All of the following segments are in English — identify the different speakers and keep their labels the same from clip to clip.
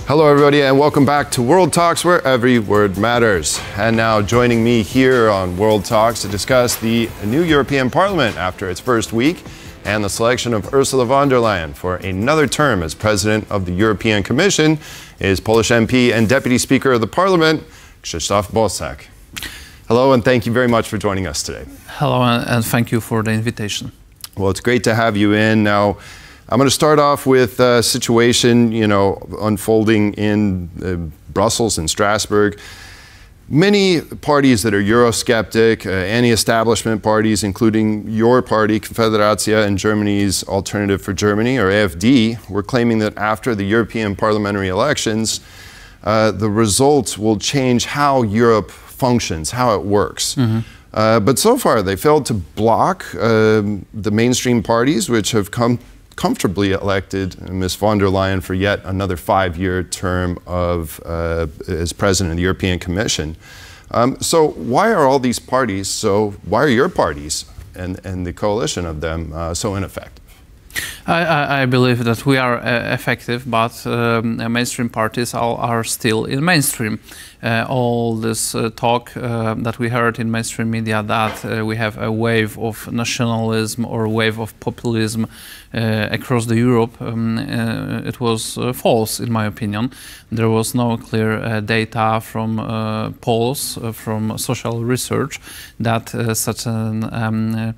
Speaker 1: Hello everybody and welcome back to World Talks, where every word matters. And now joining me here on World Talks to discuss the new European Parliament after its first week and the selection of Ursula von der Leyen for another term as President of the European Commission is Polish MP and Deputy Speaker of the Parliament, Krzysztof Bosak. Hello and thank you very much for joining us today.
Speaker 2: Hello and thank you for the invitation.
Speaker 1: Well, it's great to have you in. Now, I'm going to start off with a situation, unfolding in Brussels and Strasbourg. Many parties that are Eurosceptic, anti-establishment parties, including your party, Konfederacja, and Germany's Alternative for Germany, or AfD, were claiming that after the European parliamentary elections, the results will change how Europe functions, how it works. But so far, they failed to block the mainstream parties, which have comfortably elected Ms. von der Leyen for yet another 5-year term as President of the European Commission. So why are all these parties, why are your parties and the coalition of them so ineffective?
Speaker 2: I believe that we are effective, but mainstream parties are still in mainstream. All this talk that we heard in mainstream media that we have a wave of nationalism or wave of populism across the Europe, it was false in my opinion. There was no clear data from polls, from social research that such a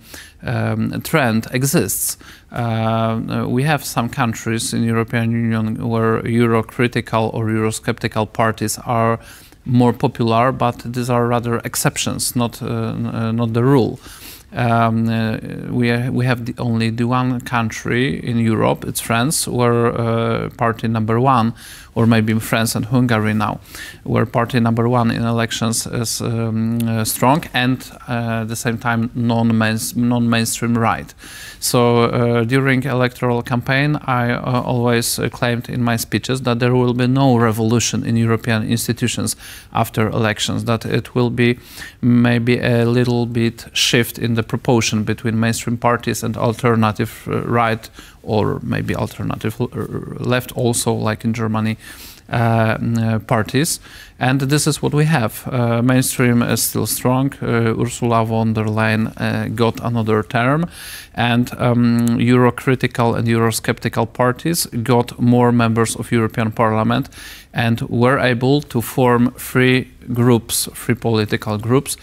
Speaker 2: trend exists. We have some countries in European Union where Euro-critical or Eurosceptical parties are more popular, but these are rather exceptions, not the rule. We have only the one country in Europe, it's France, where party number one, or maybe France and Hungary now, where party number one in elections is strong and at the same time non-mainstream right. So during electoral campaign, I always claimed in my speeches that there will be no revolution in European institutions after elections, that it will be maybe a little bit shift in the proportion between mainstream parties and alternative right, or maybe alternative left also, like in Germany, parties. And this is what we have. Mainstream is still strong. Ursula von der Leyen got another term, and Euro-critical and Eurosceptical parties got more members of European Parliament and were able to form three political groups,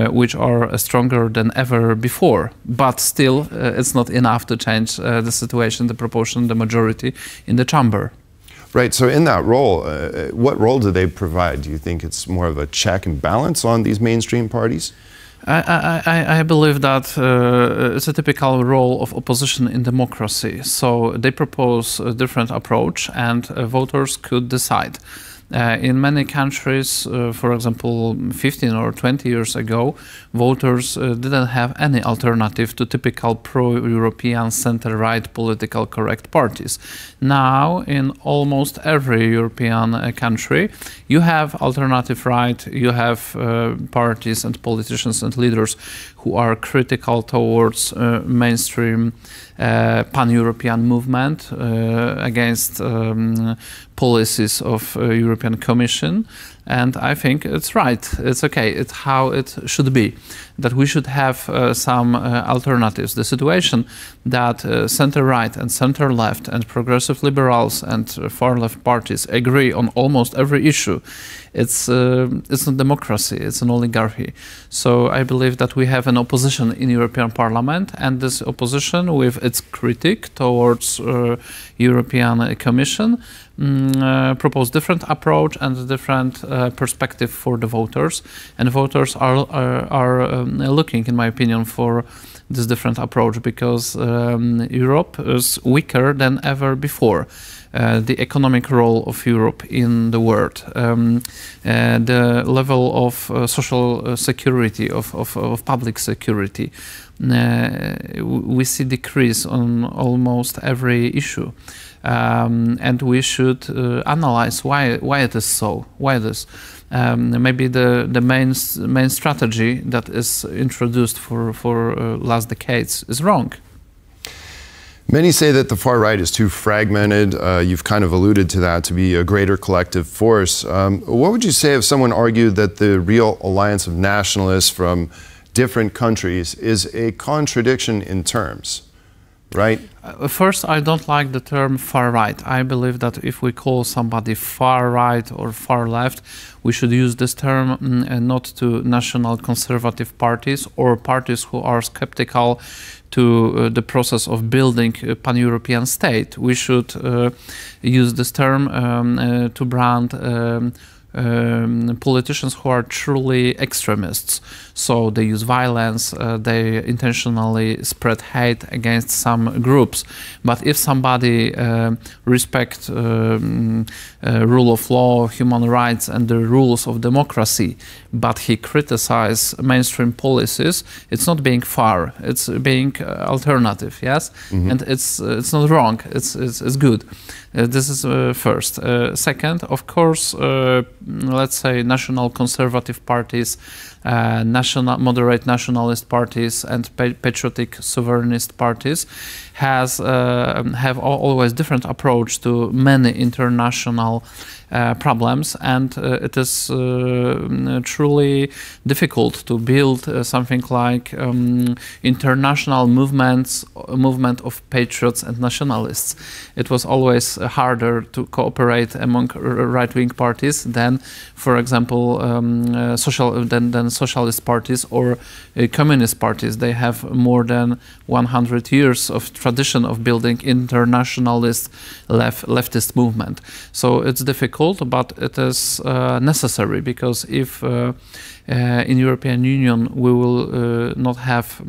Speaker 2: which are stronger than ever before. But still, it's not enough to change the situation, the proportion, the majority in the chamber.
Speaker 1: Right, so in that role, what role do they provide? Do you think it's more of a check and balance on these mainstream parties?
Speaker 2: I believe that it's a typical role of opposition in democracy. So they propose a different approach and voters could decide. In many countries, for example, 15 or 20 years ago, voters didn't have any alternative to typical pro-European center-right political correct parties. Now, in almost every European country, you have alternative right, you have parties and politicians and leaders who are critical towards mainstream pan-European movement against policies of European Commission, and I think it's right. It's okay. It's how it should be. That we should have some alternatives. The situation that center-right and center-left and progressive liberals and far-left parties agree on almost every issue, it's not democracy. It's an oligarchy. So I believe that we have an opposition in European Parliament, and this opposition, with its critique towards European Commission, propose different approach and different perspective for the voters, and voters are looking, in my opinion, for this different approach because Europe is weaker than ever before. The economic role of Europe in the world, the level of social security, of public security, we see decrease on almost every issue. And we should analyze why it is so. Why this? Maybe the main strategy that is introduced for last decades is wrong.
Speaker 1: Many say that the far right is too fragmented. You've kind of alluded to that, to be a greater collective force. What would you say if someone argued that the real alliance of nationalists from different countries is a contradiction in terms, right?
Speaker 2: First, I don't like the term far right. I believe that if we call somebody far right or far left, we should use this term not to national conservative parties or parties who are skeptical to the process of building a pan-European state. We should use this term to brand politicians who are truly extremists. So they use violence, they intentionally spread hate against some groups. But if somebody respects rule of law, human rights and the rules of democracy, but he criticizes mainstream policies, it's not being far, it's being alternative, yes? Mm-hmm. And it's not wrong, it's good. This is first. Second, of course, let's say national conservative parties, moderate nationalist parties and patriotic sovereignist parties have always different approach to many international problems, and it is truly difficult to build something like international movement of patriots and nationalists. It was always harder to cooperate among right-wing parties than, for example, than socialist parties or communist parties. They have more than 100 years of tradition of building internationalist leftist movement. So it's difficult, but it is necessary, because if in European Union we will not have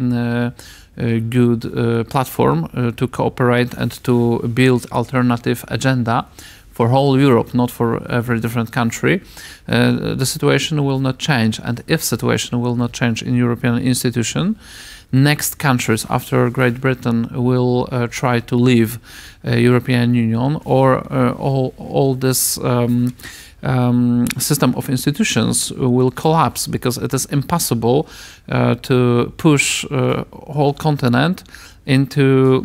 Speaker 2: a good platform to cooperate and to build alternative agenda for whole Europe, not for every different country, the situation will not change. And if situation will not change in European institution, next countries after Great Britain will try to leave European Union, or all this system of institutions will collapse, because it is impossible to push whole continent into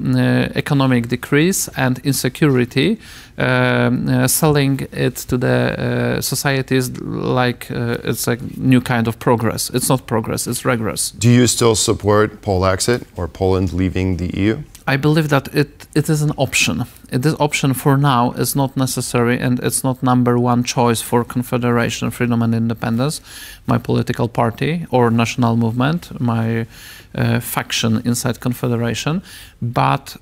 Speaker 2: economic decrease and insecurity, selling it to the societies like it's a new kind of progress. It's not progress, it's regress.
Speaker 1: Do you still support Polexit or Poland leaving the EU?
Speaker 2: I believe that it is an option. This option for now is not necessary, and it's not #1 choice for Confederation, Freedom and Independence, my political party, or national movement, my faction inside Confederation. But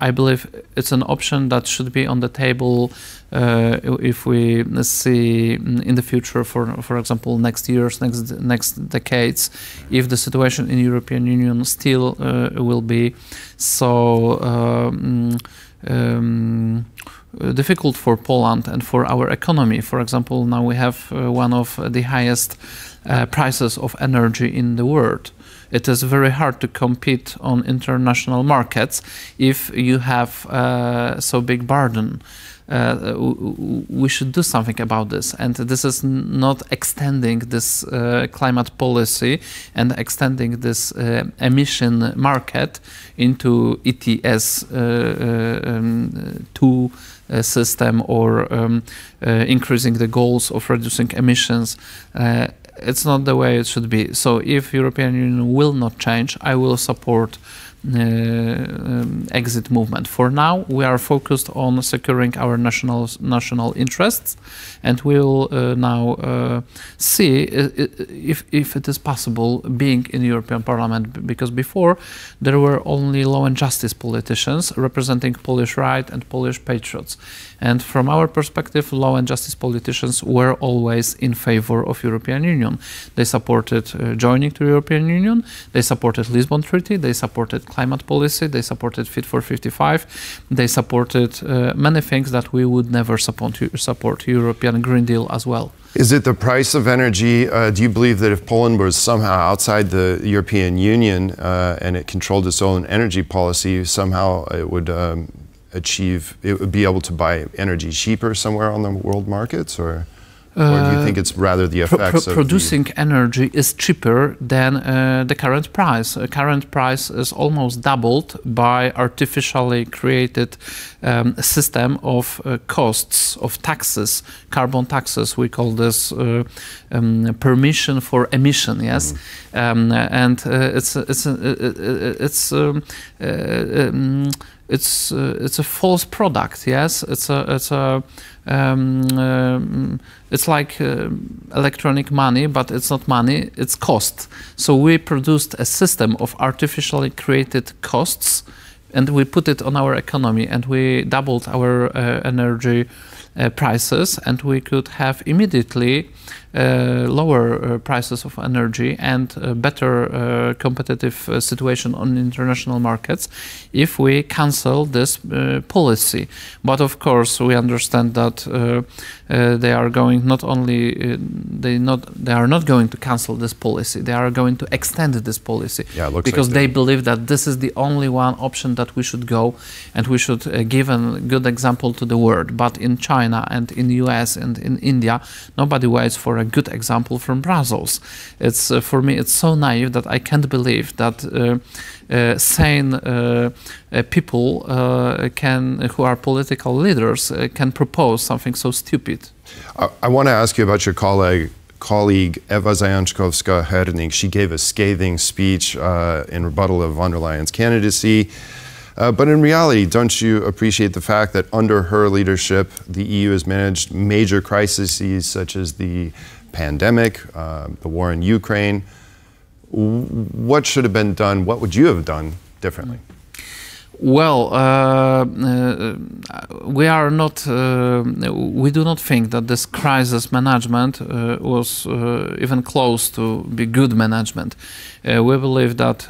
Speaker 2: I believe it's an option that should be on the table if we see in the future, for example, next years, next decades, if the situation in European Union still will be so difficult for Poland and for our economy. For example, now we have one of the highest prices of energy in the world. It is very hard to compete on international markets if you have so big burden. We should do something about this, and this is not extending this climate policy and extending this emission market into ETS 2 system, or increasing the goals of reducing emissions. It's not the way it should be. So if European Union will not change, I will support exit movement. For now, we are focused on securing our national interests, and we'll now see if it is possible being in the European Parliament, because before there were only law and justice politicians representing Polish right and Polish patriots. And from our perspective, law and justice politicians were always in favor of European Union. They supported joining to European Union, they supported Lisbon Treaty, they supported climate policy, they supported Fit for 55, they supported many things that we would never support European Green Deal as well.
Speaker 1: Is it the price of energy? Do you believe that if Poland was somehow outside the European Union and it controlled its own energy policy, somehow it would it would be able to buy energy cheaper somewhere on the world markets? Or Or do you think it's rather the effects of
Speaker 2: producing energy is cheaper than the current price. Current price is almost doubled by artificially created system of costs, of taxes, carbon taxes. We call this permission for emission. Yes, and it's a false product. Yes, it's like electronic money, but it's not money, it's cost. So we produced a system of artificially created costs, and we put it on our economy, and we doubled our energy prices, and we could have immediately lower prices of energy and a better competitive situation on international markets if we cancel this policy. But of course, we understand that they are going not only they are not going to cancel this policy. They are going to extend this policy, because they believe that this is the only one option that we should go, and we should give a good example to the world. But in China and in the US and in India, nobody waits for a good example from Brussels. It's for me, it's so naive that I can't believe that sane people who are political leaders can propose something so stupid.
Speaker 1: I want to ask you about your colleague Eva Zajączkowska-Herning. She gave a scathing speech in rebuttal of von der Leyen's candidacy. But in reality, don't you appreciate the fact that under her leadership, the EU has managed major crises such as the pandemic, the war in Ukraine? What should have been done? What would you have done differently?
Speaker 2: Well, we do not think that this crisis management was even close to be good management. We believe that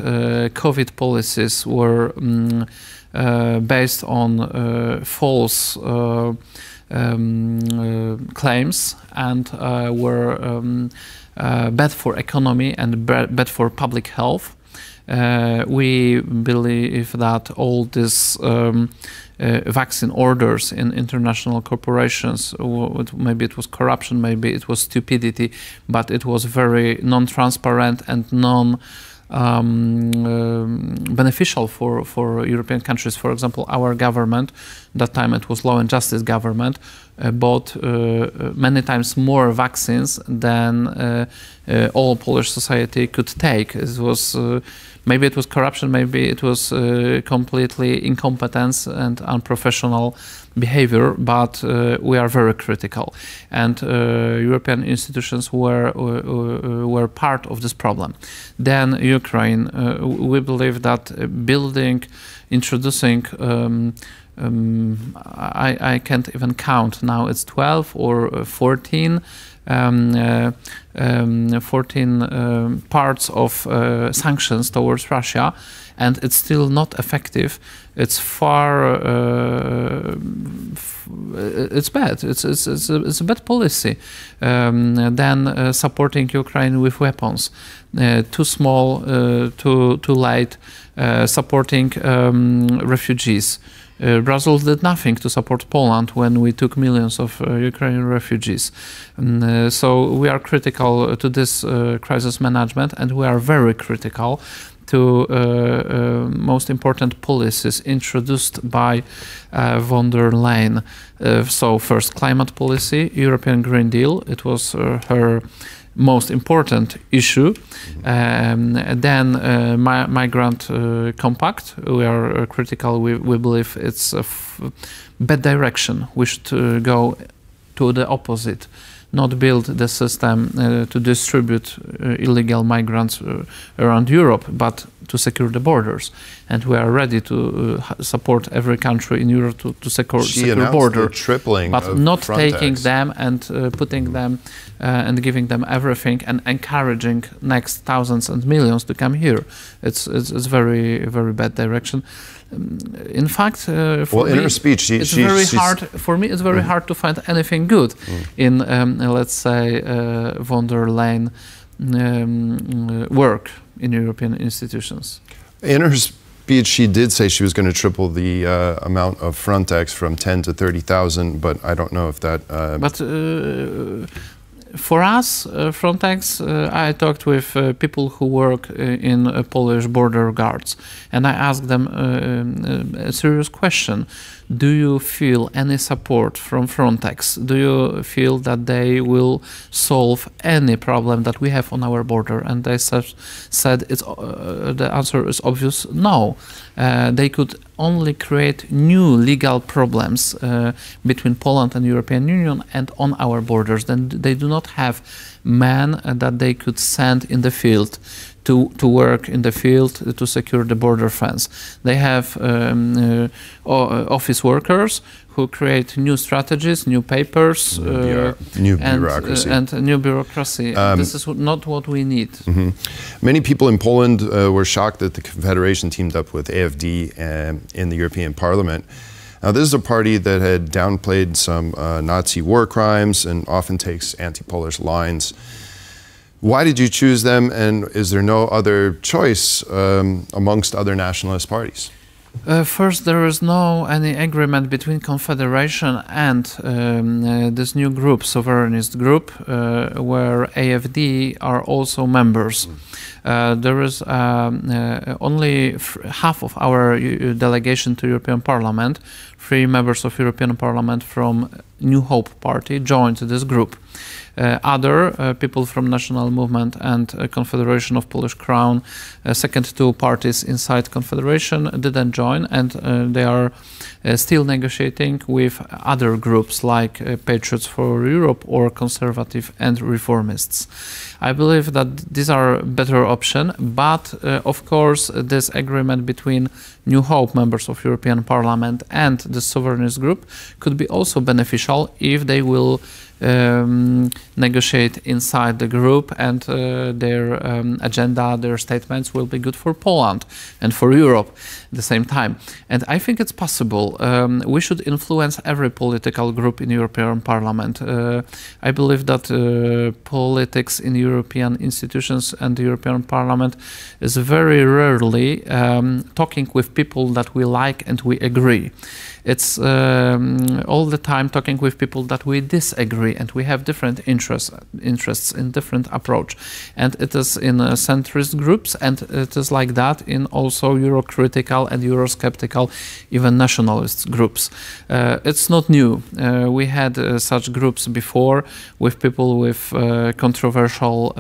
Speaker 2: COVID policies were based on false claims and were bad for economy and bad for public health. We believe that all these vaccine orders in international corporations, maybe it was corruption, maybe it was stupidity, but it was very non-transparent and beneficial for European countries. For example, our government, that time it was Law and Justice government, bought many times more vaccines than all Polish society could take. It was maybe it was corruption, maybe it was completely incompetence and unprofessional behavior, but we are very critical, and European institutions were part of this problem. Then Ukraine, we believe that introducing I can't even count now, it's 12 or 14 parts of sanctions towards Russia, and it's still not effective. It's it's bad. It's a bad policy. Then supporting Ukraine with weapons, too small, too late. Supporting refugees. Brussels did nothing to support Poland when we took millions of Ukrainian refugees. So we are critical to this crisis management, and we are very critical to most important policies introduced by von der Leyen. So first, climate policy, European Green Deal. It was her most important issue. Then migrant compact. We are critical. We believe it's a bad direction. We should go to the opposite, not build the system to distribute illegal migrants around Europe, but to secure the borders. And we are ready to support every country in Europe to secure border, but not taking them and putting them and giving them everything and encouraging next thousands and millions to come here. It's very, very bad direction. In fact, for me, it's very hard. For me, it's very hard to find anything good in, let's say, von der Leyen work in European institutions.
Speaker 1: In speech, she did say she was going to triple the amount of Frontex from 10 to 30,000, but I don't know if that...
Speaker 2: For us, Frontex, I talked with people who work in Polish border guards, and I asked them a serious question. Do you feel any support from Frontex? Do you feel that they will solve any problem that we have on our border? And they said the answer is obvious, no. They could only create new legal problems between Poland and European Union and on our borders. Then they do not have men that they could send in the field to work in the field to secure the border fence. They have office workers who create new strategies, new papers,
Speaker 1: new bureaucracy.
Speaker 2: And new bureaucracy. This is not what we need.
Speaker 1: Mm-hmm. Many people in Poland were shocked that the Confederation teamed up with AfD in the European Parliament. Now, this is a party that had downplayed some Nazi war crimes and often takes anti-Polish lines. Why did you choose them, and is there no other choice amongst other nationalist parties?
Speaker 2: First, there is no any agreement between Confederation and this new group, sovereignist group, where AfD are also members. There is only half of our delegation to European Parliament, 3 members of European Parliament from New Hope Party joined this group. Other people from National Movement and Confederation of Polish Crown, second 2 parties inside Confederation, didn't join, and they are still negotiating with other groups like Patriots for Europe or Conservative and Reformists. I believe that these are better options, but of course this agreement between New Hope members of European Parliament and the sovereignist group could be also beneficial if they will negotiate inside the group, and their agenda, their statements will be good for Poland and for Europe at the same time. And I think it's possible. We should influence every political group in European Parliament. I believe that politics in European institutions and the European Parliament is very rarely talking with people that we like and we agree. It's all the time talking with people that we disagree and we have different interests in different approach. And it is in centrist groups, and it is like that in also Euro-critical and Eurosceptical, even nationalist groups. It's not new. We had such groups before with people with controversial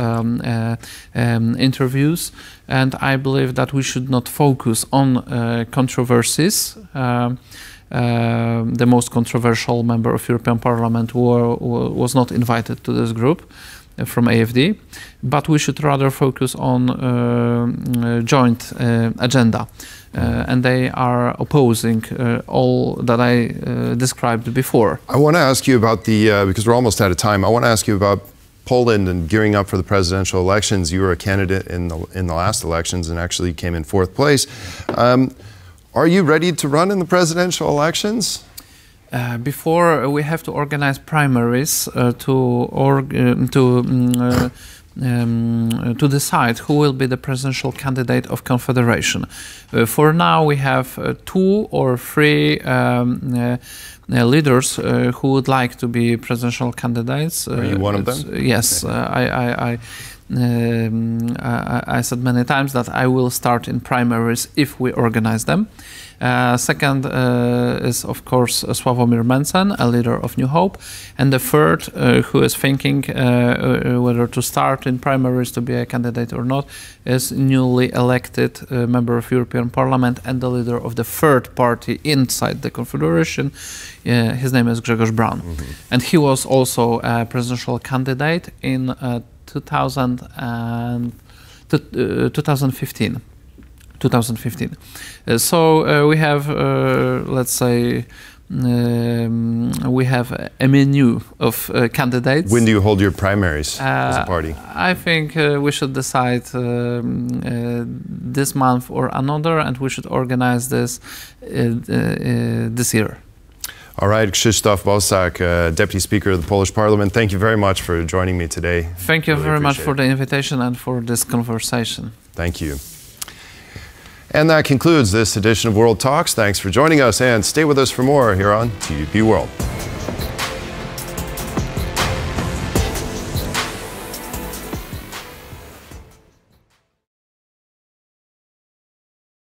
Speaker 2: interviews, and I believe that we should not focus on controversies. The most controversial member of European Parliament was not invited to this group from AfD, but we should rather focus on joint agenda. And they are opposing all that I described before.
Speaker 1: I want to ask you about the, because we're almost out of time, I want to ask you about Poland and gearing up for the presidential elections. You were a candidate in the last elections and actually came in 4th place. Are you ready to run in the presidential elections?
Speaker 2: Before we have to organize primaries to decide who will be the presidential candidate of Confederation. For now, we have 2 or 3 leaders who would like to be presidential candidates.
Speaker 1: Are you one of them?
Speaker 2: Yes, I said many times that I will start in primaries if we organize them. Second is, of course, Sławomir Mencen, a leader of New Hope. And the third, who is thinking whether to start in primaries to be a candidate or not, is newly elected member of European Parliament and the leader of the third party inside the Confederation. His name is Grzegorz Braun. Mm-hmm. And he was also a presidential candidate in 2015. So we have, let's say, we have a menu of candidates.
Speaker 1: When do you hold your primaries as a party?
Speaker 2: I think we should decide this month or another, and we should organize this this year.
Speaker 1: All right, Krzysztof Bosak, Deputy Speaker of the Polish Parliament, thank you very much for joining me today.
Speaker 2: Thank you very much for the invitation and for this conversation.
Speaker 1: Thank you. And that concludes this edition of World Talks. Thanks for joining us, and stay with us for more here on TVP World.